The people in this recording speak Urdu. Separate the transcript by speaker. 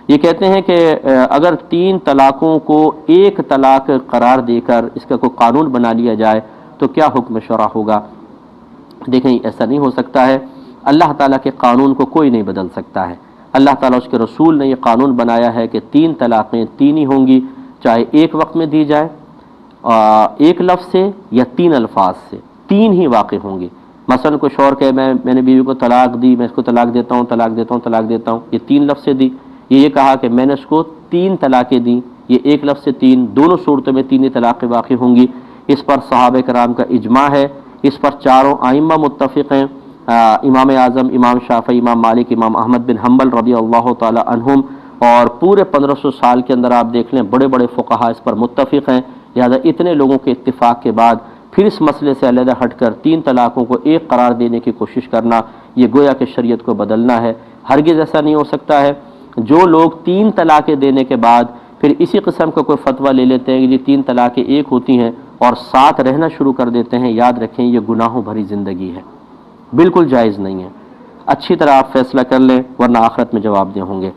Speaker 1: یہ کہتے ہیں کہ اگر 3 طلاقوں کو ایک طلاق قرار دے کر اس کا کوئی قانون بنا لیا جائے تو کیا حکم شرع ہوگا؟ دیکھیں ایسا نہیں ہو سکتا ہے، اللہ تعالیٰ کے قانون کو کوئی نہیں بدل سکتا ہے۔ اللہ تعالیٰ اس کے رسول نے یہ قانون بنایا ہے کہ 3 طلاقیں 3 ہی ہوں گی، چاہے ایک وقت میں دی جائے ایک لفظ سے یا 3 الفاظ سے، 3 ہی واقع ہوں گی۔ مثلا کوئی شوہر کہ میں نے بیوی کو طلاق دی، میں اس کو طلاق دیتا ہوں، طلاق دیتا ہوں، طلاق دیتا ہوں، یہ 3 لفظ سے دی۔ یہ کہا کہ میں نے اس کو 3 طلاقیں دیں، یہ ایک لفظ سے 3، دونوں صورتوں میں 3 ہی طلاقیں واقع ہوں گی۔ اس پر صحابہ کرام کا اجماع ہے، اس پر چاروں ائمہ متفق ہیں، امام اعظم، امام شافعی، امام مالک، امام احمد بن حنبل رضی اللہ تعالی عنہم، اور پورے 1500 سال کے اندر آپ دیکھ لیں بڑے بڑے فقہا اس پر متفق ہیں۔ لہذا اتنے لوگوں کے اتفاق کے بعد پھر اس مسئلے سے علیحدہ ہٹ کر 3 طلاقوں کو ایک قرار دینے کی کوشش کرنا، یہ گویا کہ شریعت کو بدلنا ہے۔ ہرگز ایسا نہیں ہو سکتا ہے۔ جو لوگ 3 طلاقیں دینے کے بعد پھر اسی قسم کا کوئی فتویٰ لے لیتے ہیں کہ یہ 3 طلاقیں ایک ہوتی ہیں اور ساتھ رہنا شروع کر دیتے ہیں، یاد رکھیں یہ گناہوں بھری زندگی ہے، بالکل جائز نہیں ہے۔ اچھی طرح آپ فیصلہ کر لیں ورنہ آخرت میں جواب دہ ہوں گے۔